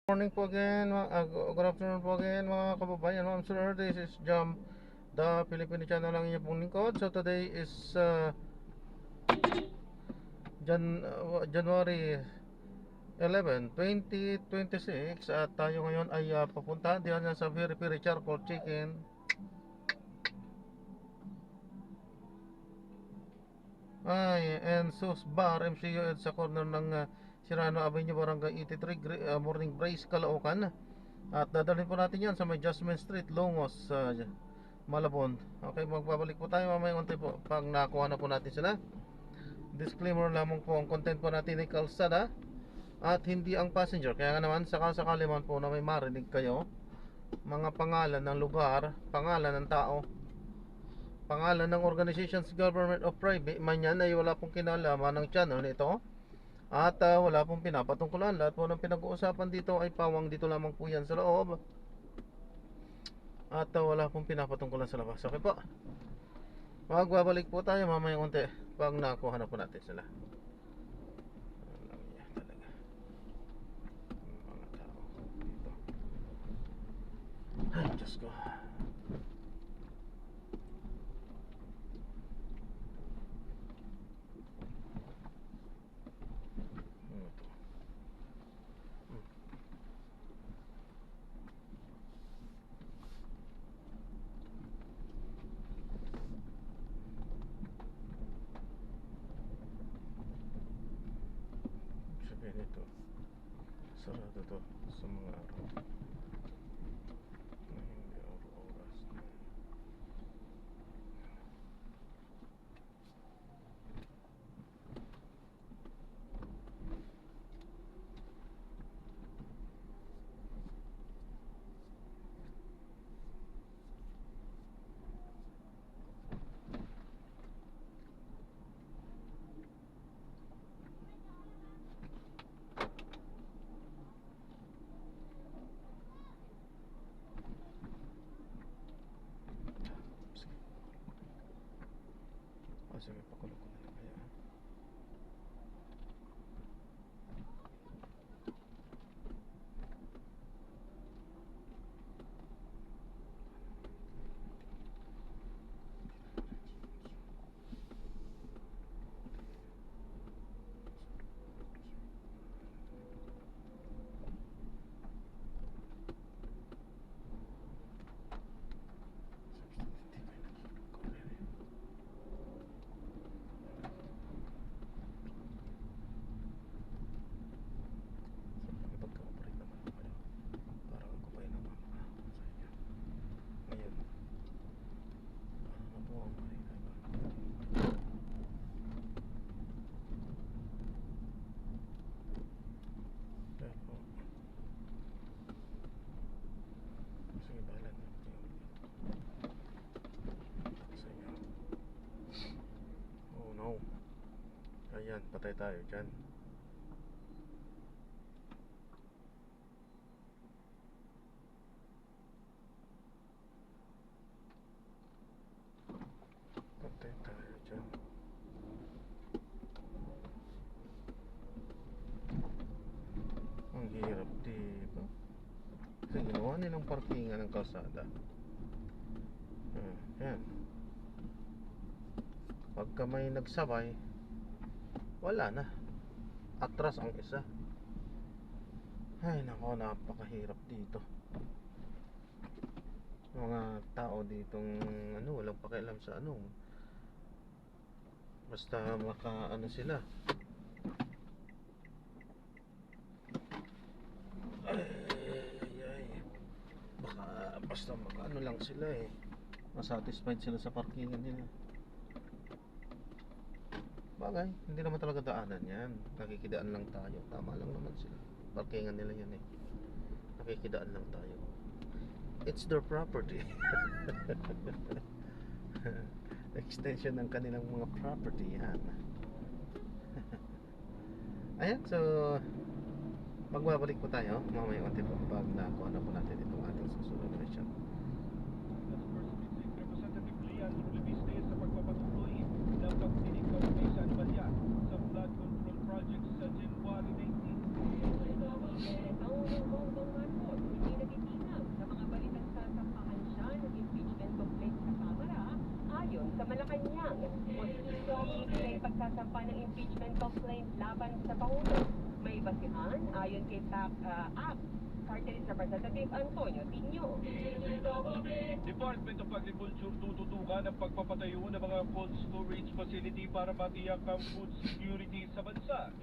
Morning po again, good afternoon po again mga kababayan. Ma'am sir, this is Jam, the Filipino channel lang inyong pong lingkod. So today is January 11, 2026. At tayo ngayon ay papunta diyan sa Piri Piri Charcoal Chicken. And Sus Bar, MCU sa corner ng Sirano Avenue, Barangay 83, Morning Brace, Caloocan. At dadalhin po natin yan sa may Jasmine Street, Longos, Malabon. Okay, magbabalik po tayo mamaya unti po pag nakuha na po natin sila. Disclaimer lamang po, ang content po natin ay kalsada at hindi ang passenger. Kaya naman sakali man po na may marinig kayo, mga pangalan ng lugar, pangalan ng tao, pangalan ng organizations, government o private man yan, ay wala pong kinalaman ng channel nito. At wala pong pinapatungkulan. Lahat po ng pinag-uusapan dito ay pawang dito lamang po yan sa loob. At wala pong pinapatungkulan sa labas. Okay po, magbabalik po tayo mamaya konti pag nakuha na po natin sila. Alam niya talaga mga tao dito. Ay, Diyos ko. Sabihin ito, sarado to sa mga araw na hindi oras na. Sige, pakulong ko na lang kaya. Oh no. Ayan, patay tayo dyan. Patay tayo dyan. Ang hirap dito. Kasi ginawa nilang parkingan ng kalsada. Ayan. Pagka may nagsabay, wala na, atras ang isa. Ay nako, napakahirap dito. Mga tao ditong walang pakialam sa basta maka sila. Ay. Baka basta lang sila masatisfied sila sa parkingan nila. Bagay, hindi naman talaga daanan yan. Nakikidaan lang tayo. Tama lang naman sila. Parkingan nila yan Nakikidaan lang tayo. It's their property. Extension ng kanilang mga property yan. Ayan, so magbabalik po tayo mamaya konti po pag nakuha na po natin itong ating susunod na mission. Representative Lian Rulibiste sa pagpapatuloy ng pagdinig ng sa anomalya sa flood control project sa January 19. magsasampa ng impeachment complaint laban sa Pangulo. May basihan ayon kay ACT Party List Representative Antonio Tinio. Department of Agriculture tututukan ang pagpapatayo ng mga cold storage facility para matiyak ang food security sa bansa.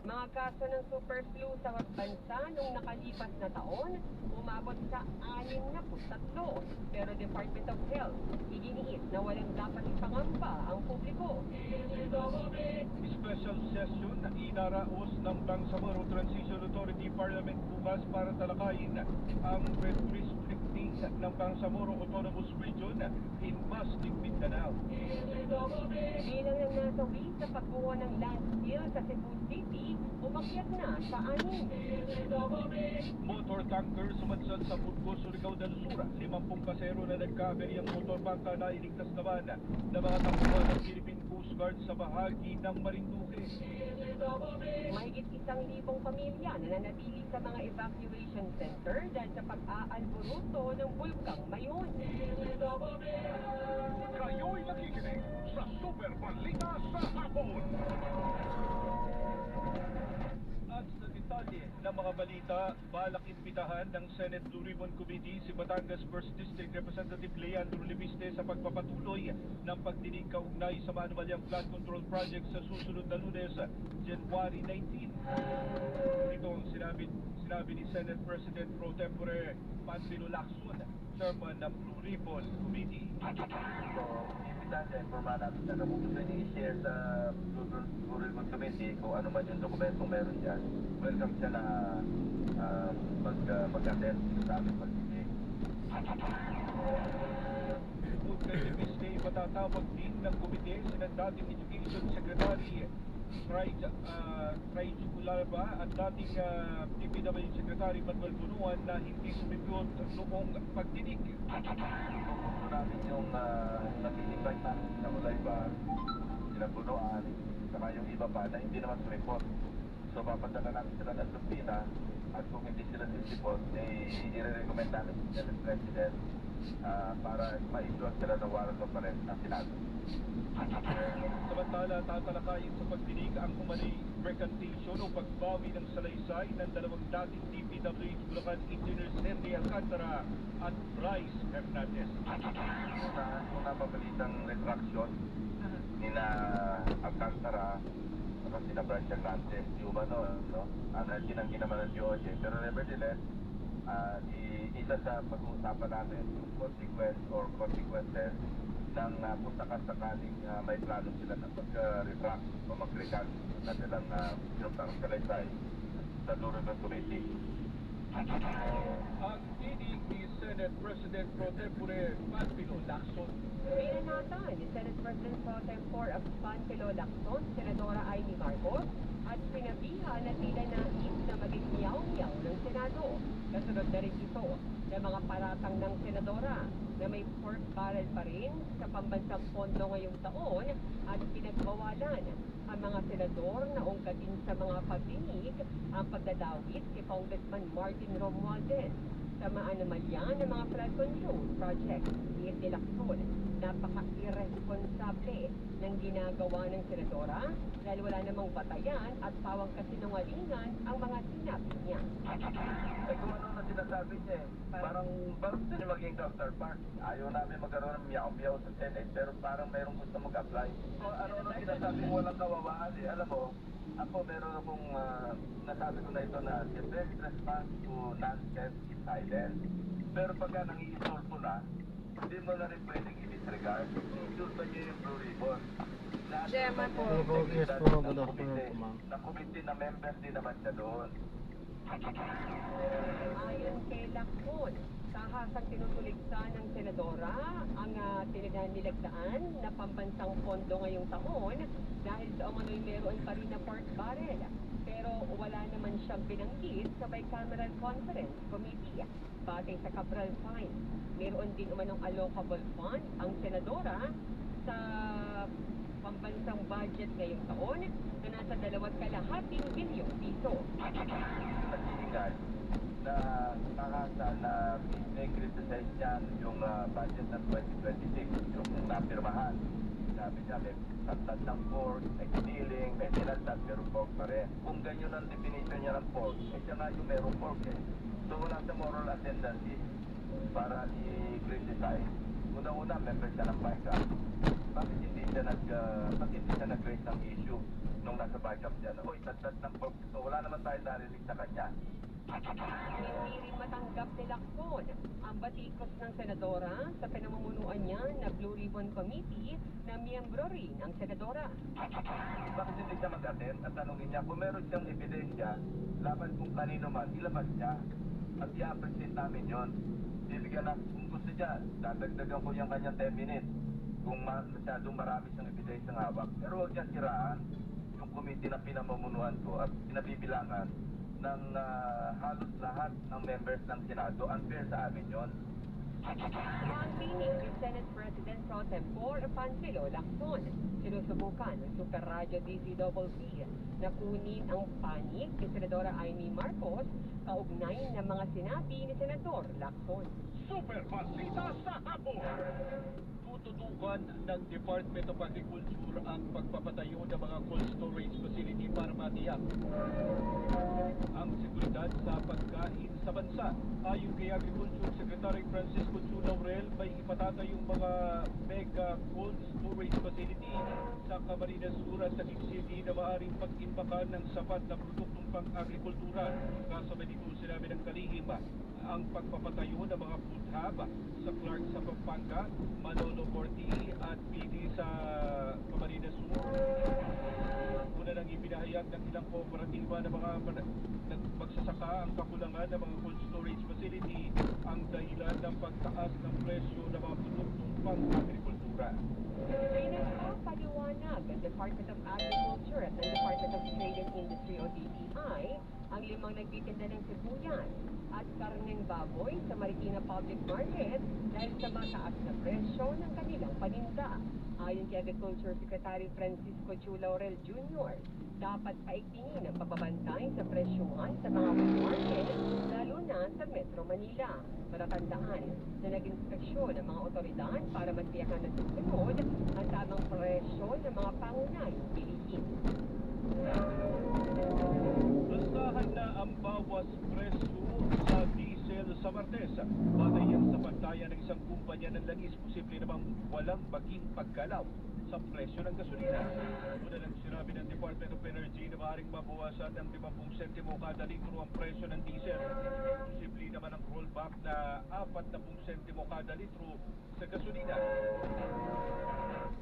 Mga kaso ng super flu sa bansa noong nakalipas na taon, umabot sa 63. Pero Department of Health, iginiit na walang dapat ipangamba ang publiko. Special session na inaraos ng Bangsamoro Transition Authority Parliament bukas para talakayin ang restricting ng Bangsamoro Autonomous Region in Mastig, Mindanao. Bilang ng nasawi sa pagbuo ng landfill sa Cebu City, umakyat na sa 6. Motor tanker sumadsad sa Burgos, Surigao del Sur. 50 pasero na nagkaberiyang motor bangka na iligtas naman ng mga tangkuhan ng Philippine Coast Guard sa bahagi ng Marinduque. Mahigit 1,000 pamilya na nanatili sa mga evacuation center dahil sa pag-aalboruto ng bulkang Mayon. Kayo'y nakikinig sa Super Balita sa Hapon. At sa detalye ng mga balita, balak imbitahan ng Senate Blue Ribbon Committee si Batangas 1st District Representative Leandro Leviste sa pagpapatuloy ng pagdinig kaugnay sa maanumalyang flood control project sa susunod na Lunes, January 19. Ito ang sinabi ni Senate President Pro Tempore Panfilo Lacson, Chairman ng Blue Ribbon Committee. So, imbitahan siya, informahan natin na kung gusto niyo i-share sa Blue Ribbon Committee kung ano man yung dokumentong meron dyan. Welcome siya na mag-attend sa aming pagdinig. Bukod kay Leviste, patatawag din ng komite sina dating Education Secretary Traij Ularba at dating DPW Secretary Manuel Bunuan na hindi sumigot noong pagdinig. Gusto namin yung nag-invite namin sa Ulayba, sila Bunuan, saka yung iba pa na hindi naman sumipot. So papadala namin sila ng subpoena at kung hindi sila sisipot, i-recommend namin sa Senate President para ma-issue sila ng warrant of arrest na Senado. Samantala, tatalakayin sa pagdinig ang umano'y recantation o pagbawi ng salaysay ng dalawang dating DPWH Bulacan Engineers Henry Alcantara at Bryce Hernandez. Kung napapalitang retraction ni na Alcantara at sina Bryce Hernandez, yung ano, no? Tinanggi naman ng DOJ. Pero nevertheless, isa sa pag-uusapan natin yung consequence or consequences ng kung sakasakaling may plano sila na mag-retract o mag-recant na nilang pinutang salaysay sa Blue Ribbon Committee. Ang tinig ni Senate President Pro Tempore Panfilo Lacson. Pinanatan ni Senate President Pro Tempore Panfilo Lacson, Senadora Amy Marcos, at sinabihan na tila nais na maging miyaw-miyaw ng Senado. Kasunod na rin ito ng mga paratang ng Senadora na may pork barrel pa rin sa pambansang pondo ngayong taon at pinagbawalan ang mga senador na ungkatin sa mga pagdinig ang pagdadawit kay Congressman Martin Romualdez sa maanomalya ng mga flood control project. Iit ni Lacson, napaka-irresponsable ng ginagawa ng senadora dahil wala namang batayan at pawang kasinungalingan ang mga sinabi niya. Kung ano na sinasabi niya parang gusto niya maging counterpart. Ayaw namin magkaroon ng miyaw-miyaw sa Senate pero parang mayroong gusto mag-apply. So ano sinasabi mo walang kawawaan alam mo, ako meron akong nasabi ko na ito na the best response to nonsense is silence. Pero pagka nangiinsulto na, hindi mo na rin pwedeng i-disregard. Insulto niyo yung Blue Ribbon. Gemma po. Yes po, good afternoon po, ma'am. Na committee na member din naman siya doon. Ayon kay Lacson, kahasang tinutuligsa ng senadora ang nilagdaan na pambansang pondo ngayong taon dahil sa umano'y meron pa rin na pork barrel. Pero wala naman siyang binanggit sa bicameral conference committee. Batay sa Cabral Fine, meron din umanong allocable fund ang senadora sa pambansang budget ngayong taon na nasa 2.5 bilyong piso. Nag-iingay na nakasa na may criticize niyan yung budget ng 2026, yung napirmahan na sabi niya, may tagtad ng pork, may stealing, may tinagtad, pero pork pa rin. Kung ganyan ang definition niya ng pork, eh siya nga yung merong pork eh. So wala sa moral ascendancy para i-criticize. Una-una, member siya ng BICAP. Bakit hindi siya nag-raise ng issue nung nasa BICAP siya? Uy, tagtad ng pork. So wala naman tayo narinig sa kanya. Hindi rin matanggap ni Lacson ang batikos ng senadora sa pinamumunuan niya na Blue Ribbon Committee na miyembro rin ng senadora. Bakit hindi siya mag-attend at tanongin niya kung meron siyang ebidensya laban kung kanino man, ilabas niya at i-appreciate namin yon. Bibigyan na, kung gusto niya, dadagdagan ko yung kanyang 10 minutes kung masyadong marami siyang ebidensya ng hawak. Pero huwag niya siraan yung committee na pinamumunuan ko at pinabibilangan ng halos lahat ng members ng Senado. Unfair sa amin yon. Ang tinig ni Senate President Pro Tempore Panfilo Lacson, sinusubukan ng Super Radio DCCC na kunin ang panig ni Senadora Amy Marcos kaugnay ng mga sinabi ni Senador Lacson. Super Balita sa Hapon! Tututukan ng Department of Agriculture ang pagpapatayo ng mga cold storage facility para matiyak ang seguridad sa pagkain sa bansa. Ayon kay Agriculture Secretary Francisco Chu Laurel, may ipatatayong mga mega cold storage facility sa Camarines Sur at Taguig City na maaaring pag-imbakan ng sapat na produktong pang-agrikultura. Kasabay nito sinabi ng kalihim ang pagpapatayo ng mga food hub sa Clark sa Pampanga, Manolo Corti at PD sa Camarines Sur. Una nang ibinahayag ng ilang kooperatiba ng mga magsasaka ang kakulangan ng mga cold storage facility ang dahilan ng pagtaas ng presyo ng mga produktong pang-agrikultura. Pinagpapaliwanag ng Department of Agriculture at ng Department of Trade and Industry o DTI ang 5 nagtitinda ng sibuyas at karneng baboy sa Marikina Public Market dahil sa mataas na presyo ng kanilang paninda. Ayon kay Agriculture Secretary Francisco Chu Laurel Jr., dapat paigtingin ang pagbabantay sa presyuhan sa mga wheat market, lalo na sa Metro Manila. Matatandaan na nag-inspeksyon ng mga otoridad para matiyakan na susunod ang tamang presyo ng mga pangunahing bilihin. Asahan na ang bawas presyo sa diesel sa Martes. Batay yan sa pantayan ng isang kumpanya ng langis, posible namang walang maging paggalaw sa presyo ng gasolina. Una lang sinabi ng Department of Energy na maaaring mabawasan ng 50 sentimo kada litro ang presyo ng diesel. Posible naman ang rollback na 40 sentimo kada litro sa gasolina.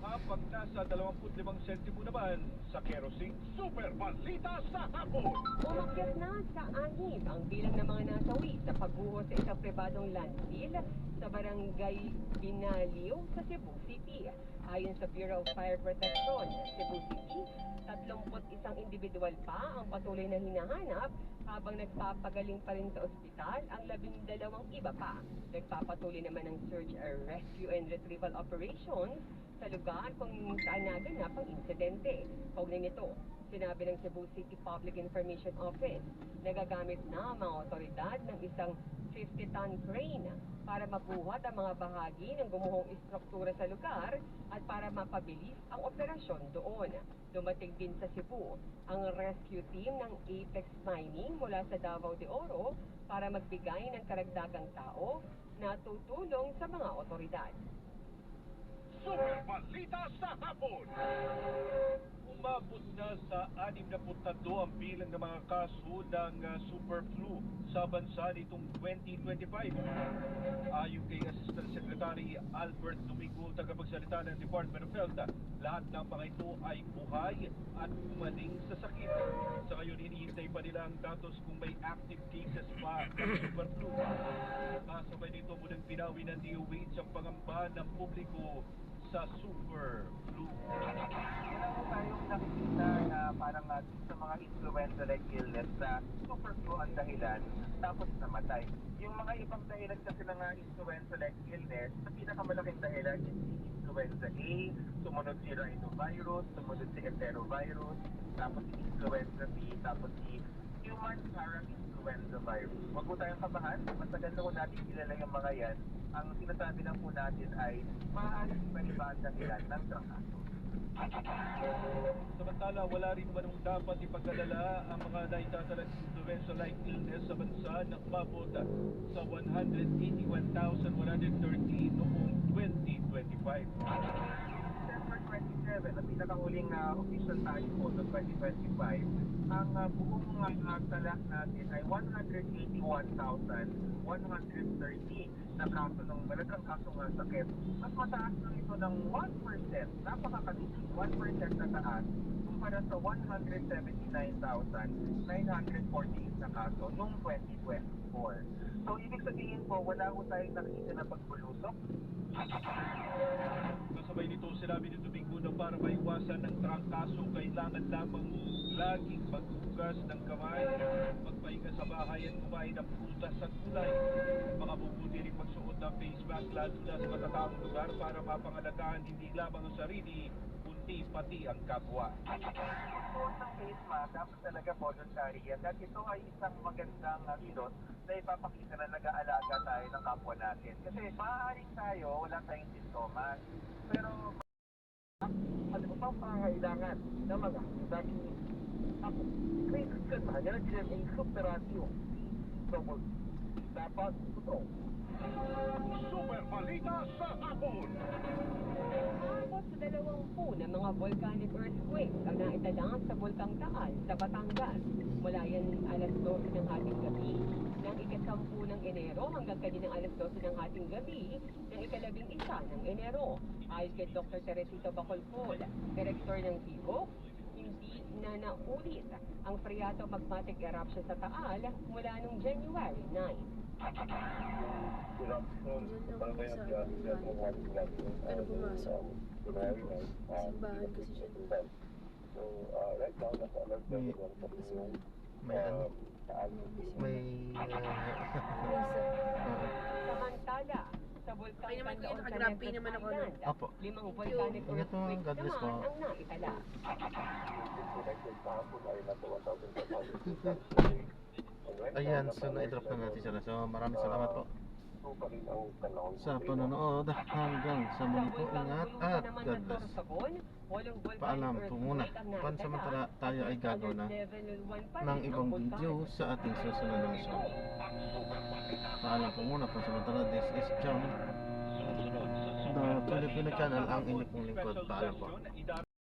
Habang nasa 25 sentimo naman sa kerosene. Super Balita sa Hapon! Umakyat na sa 6 ang bilang ng mga nasawi sa pagbuhos sa isang pribadong landfill sa barangay Binaliw sa Cebu City. Ayon sa Bureau of Fire Protection Cebu City, 31 individual pa ang patuloy na hinahanap habang nagpapagaling pa rin sa ospital ang 12 iba pa. Nagpapatuloy naman ng search, rescue and retrieval operations sa lugar kung saan naganap ang insidente. Kaugnay nito, sinabi ng Cebu City Public Information Office, nagagamit na ang mga otoridad ng isang 50-ton crane para mabuhat ang mga bahagi ng gumuhong istruktura sa lugar at para mapabilis ang operasyon doon. Dumating din sa Cebu ang rescue team ng Apex Mining mula sa Davao de Oro para magbigay ng karagdagang tao na tutulong sa mga otoridad. Super Balita sa Hapon! Umabot na sa 62 ang bilang ng mga kaso ng super flu sa bansa nitong 2025. Ayon kay Assistant Secretary Albert Domingo, tagapagsalita ng Department of Health, lahat ng mga ito ay buhay at gumaling sa sakit. Sa ngayon, hinihintay pa nila ang datos kung may active cases pa ng super flu. Kasabay nito, munang pinawi ng DOH ang pangamba ng publiko sa super flu. Wala po tayong nakikita na parang sa mga influenza-like illness na super flu ang dahilan tapos namatay. Yung mga ibang dahilan kasi ng influenza-like illness, na pinakamalaking dahilan is influenza A, sumunod si rhinovirus, sumunod si enterovirus, tapos si influenza B, tapos si human parainfluenza virus. Huwag po tayong kabahan, matagal na po natin kilala yung mga yan. Ang sinasabi lang po natin ay maaaring iba-iba ang dahilan ng trangkaso. Samantala, wala rin manong dapat ipag-alala ang mga naitatalang influenza-like illness sa bansa na umabot sa 181,130 noong 2025. December 27, ang pinakahuling official tayo po noong 2025, ang buong tala natin ay 181,130 na kaso ng malagang kaso ng sakit. Mas mataas lang ito ng 1%, napakakatindi, 1% na taas kumpara sa 179,948 na kaso noong 2024. So, ibig sabihin po, wala ko tayong nakita na pagbulusok. Kasabay nito, sinabi ni Domingo na para maiwasan ng trangkaso, kailangan lamang laging maghugas ng kamay, magpahinga sa bahay at kumain ng prutas at gulay. Mabubuti rin magsuot ng face mask lalo na sa matataong lugar para mapangalagaan hindi lamang ang sarili, kundi pati ang kapwa. Suot ng face mask, dapat talaga voluntary yan. At ito ay isang magandang kilot na ipapakita na nag-aalaga tayo ng kapwa natin. Kasi maaaring tayo, wala tayong sintomas. Pero ano pa pangailangan ng mga dahil ako, critical na yan ang ginag-insuperasyon. So, dapat ito. Super Balita sa Hapon! Umabot sa 20 na mga volcanic earthquakes ang naitala sa Bulkang Taal sa Batangas. Mula yan alas 12 ng hating gabi ng ika-10 ng Enero hanggang kaninang alas 12 ng hating gabi ng ika-11 ng Enero. Ayon kay Dr. Teresita Bacolpol, Director ng TIGO, hindi na naulit ang Phreato magmatic eruption sa Taal mula noong January 9. Eruption, Diyan lang po sa ano pumasok. Simbahan kasi siya doon. So, right now, nasa alert level 1 sa May ano? May Samantala, sa Bulkang Okay naman, kuya, Canlaon sa nakagrabe Negros naman ako, Island, Apo. 5 volcanic Ingat po, earthquakes God bless po. naman ang naitala. Ayan, so na-drop na natin sila. So maraming salamat po sa panonood. Hanggang sa muli po, ingat at God bless. Paalam po muna. Pansamantala tayo ay gagawa na ng ibang video sa ating susunod na misyon. Paalam po muna. Pansamantala, this is John, the Filipino channel, ang inyong lingkod. Paalam po.